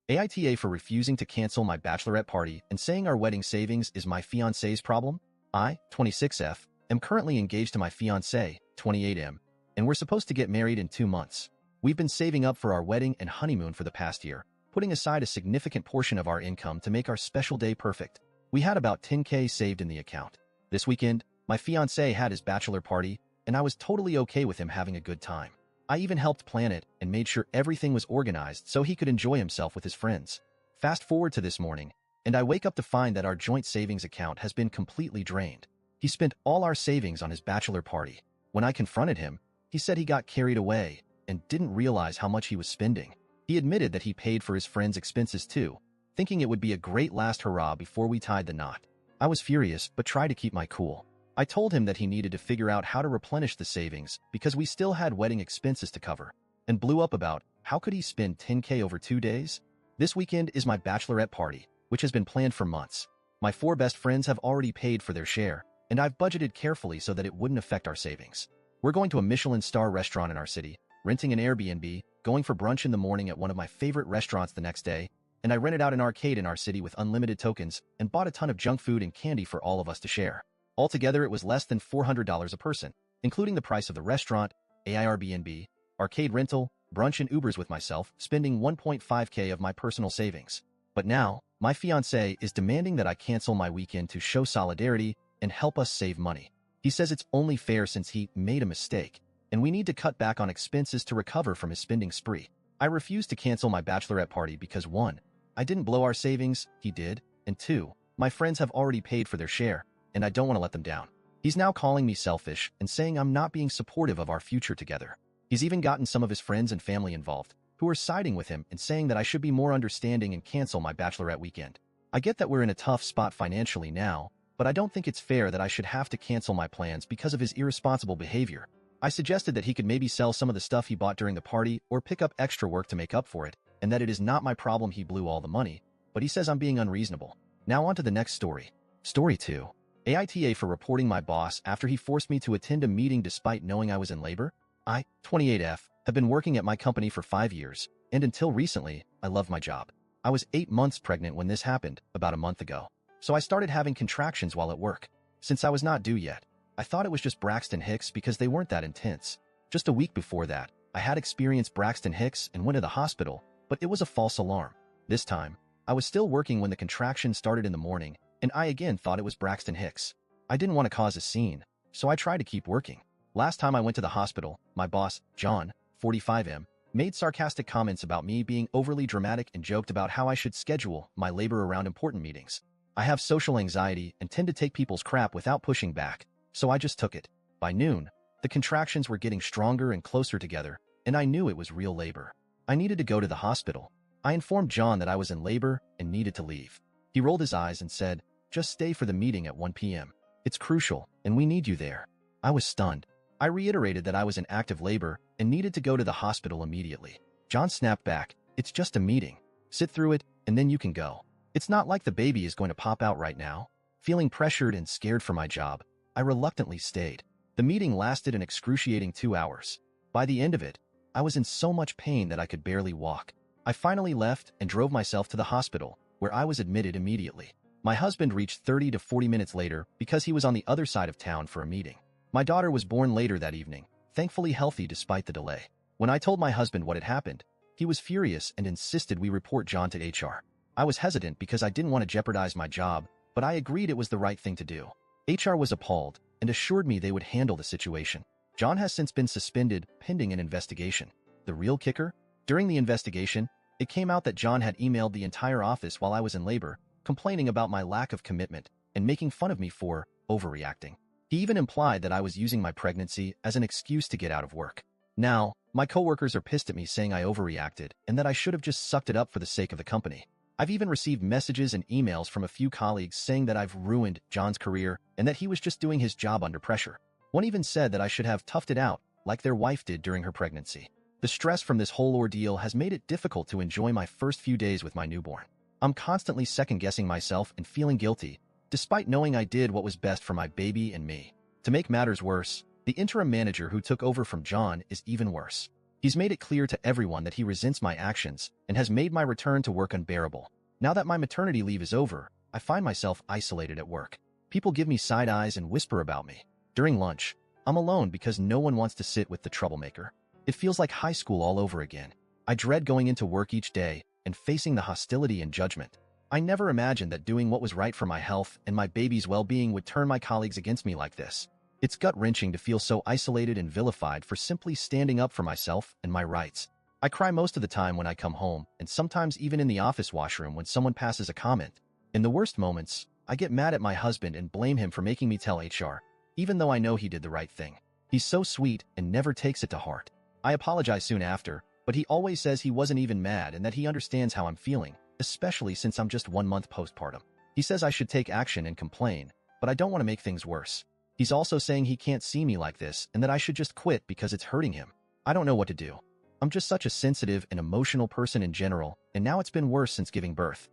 AITA for refusing to cancel my bachelorette party and saying our wedding savings is my fiancé's problem? I, 26F, am currently engaged to my fiancé, 28M, and we're supposed to get married in 2 months. We've been saving up for our wedding and honeymoon for the past year, putting aside a significant portion of our income to make our special day perfect. We had about $10K saved in the account. This weekend, my fiancé had his bachelor party, and I was totally okay with him having a good time. I even helped plan it and made sure everything was organized so he could enjoy himself with his friends. Fast forward to this morning, and I wake up to find that our joint savings account has been completely drained. He spent all our savings on his bachelor party. When I confronted him, he said he got carried away and didn't realize how much he was spending. He admitted that he paid for his friends' expenses too, thinking it would be a great last hurrah before we tied the knot. I was furious but tried to keep my cool. I told him that he needed to figure out how to replenish the savings because we still had wedding expenses to cover, and blew up about how could he spend $10K over 2 days? This weekend is my bachelorette party, which has been planned for months. My 4 best friends have already paid for their share, and I've budgeted carefully so that it wouldn't affect our savings. We're going to a Michelin star restaurant in our city, renting an Airbnb, going for brunch in the morning at one of my favorite restaurants the next day, and I rented out an arcade in our city with unlimited tokens and bought a ton of junk food and candy for all of us to share. Altogether, it was less than $400 a person, including the price of the restaurant, Airbnb, arcade rental, brunch and Ubers with myself, spending 1.5K of my personal savings. But now, my fiancé is demanding that I cancel my weekend to show solidarity and help us save money. He says it's only fair since he made a mistake, and we need to cut back on expenses to recover from his spending spree. I refuse to cancel my bachelorette party because 1, I didn't blow our savings, he did, and 2, my friends have already paid for their share, and I don't want to let them down. He's now calling me selfish and saying I'm not being supportive of our future together. He's even gotten some of his friends and family involved, who are siding with him and saying that I should be more understanding and cancel my bachelorette weekend. I get that we're in a tough spot financially now, but I don't think it's fair that I should have to cancel my plans because of his irresponsible behavior. I suggested that he could maybe sell some of the stuff he bought during the party or pick up extra work to make up for it, and that it is not my problem he blew all the money, but he says I'm being unreasonable. Now on to the next story. Story 2. AITA for reporting my boss after he forced me to attend a meeting despite knowing I was in labor. I, 28F, have been working at my company for 5 years, and until recently, I loved my job. I was 8 months pregnant when this happened, about a month ago. So I started having contractions while at work. Since I was not due yet, I thought it was just Braxton Hicks because they weren't that intense. Just a week before that, I had experienced Braxton Hicks and went to the hospital, but it was a false alarm. This time, I was still working when the contractions started in the morning, and I again thought it was Braxton Hicks. I didn't want to cause a scene, so I tried to keep working. Last time I went to the hospital, my boss, John, 45M, made sarcastic comments about me being overly dramatic and joked about how I should schedule my labor around important meetings. I have social anxiety and tend to take people's crap without pushing back, so I just took it. By noon, the contractions were getting stronger and closer together, and I knew it was real labor. I needed to go to the hospital. I informed John that I was in labor and needed to leave. He rolled his eyes and said, "Just stay for the meeting at 1 p.m. It's crucial, and we need you there." I was stunned. I reiterated that I was in active labor and needed to go to the hospital immediately. John snapped back, "It's just a meeting. Sit through it, and then you can go. It's not like the baby is going to pop out right now." Feeling pressured and scared for my job, I reluctantly stayed. The meeting lasted an excruciating 2 hours. By the end of it, I was in so much pain that I could barely walk. I finally left and drove myself to the hospital, where I was admitted immediately. My husband reached 30 to 40 minutes later because he was on the other side of town for a meeting. My daughter was born later that evening, thankfully healthy despite the delay. When I told my husband what had happened, he was furious and insisted we report John to HR. I was hesitant because I didn't want to jeopardize my job, but I agreed it was the right thing to do. HR was appalled and assured me they would handle the situation. John has since been suspended pending an investigation. The real kicker? During the investigation, it came out that John had emailed the entire office while I was in labor, complaining about my lack of commitment and making fun of me for overreacting. He even implied that I was using my pregnancy as an excuse to get out of work. Now, my coworkers are pissed at me saying I overreacted and that I should have just sucked it up for the sake of the company. I've even received messages and emails from a few colleagues saying that I've ruined John's career and that he was just doing his job under pressure. One even said that I should have toughed it out, like their wife did during her pregnancy. The stress from this whole ordeal has made it difficult to enjoy my first few days with my newborn. I'm constantly second-guessing myself and feeling guilty, despite knowing I did what was best for my baby and me. To make matters worse, the interim manager who took over from John is even worse. He's made it clear to everyone that he resents my actions and has made my return to work unbearable. Now that my maternity leave is over, I find myself isolated at work. People give me side eyes and whisper about me. During lunch, I'm alone because no one wants to sit with the troublemaker. It feels like high school all over again. I dread going into work each day and facing the hostility and judgment. I never imagined that doing what was right for my health and my baby's well-being would turn my colleagues against me like this. It's gut-wrenching to feel so isolated and vilified for simply standing up for myself and my rights. I cry most of the time when I come home, and sometimes even in the office washroom when someone passes a comment. In the worst moments, I get mad at my husband and blame him for making me tell HR, even though I know he did the right thing. He's so sweet and never takes it to heart. I apologize soon after, but he always says he wasn't even mad and that he understands how I'm feeling, especially since I'm just 1 month postpartum. He says I should take action and complain, but I don't want to make things worse. He's also saying he can't see me like this and that I should just quit because it's hurting him. I don't know what to do. I'm just such a sensitive and emotional person in general, and now it's been worse since giving birth.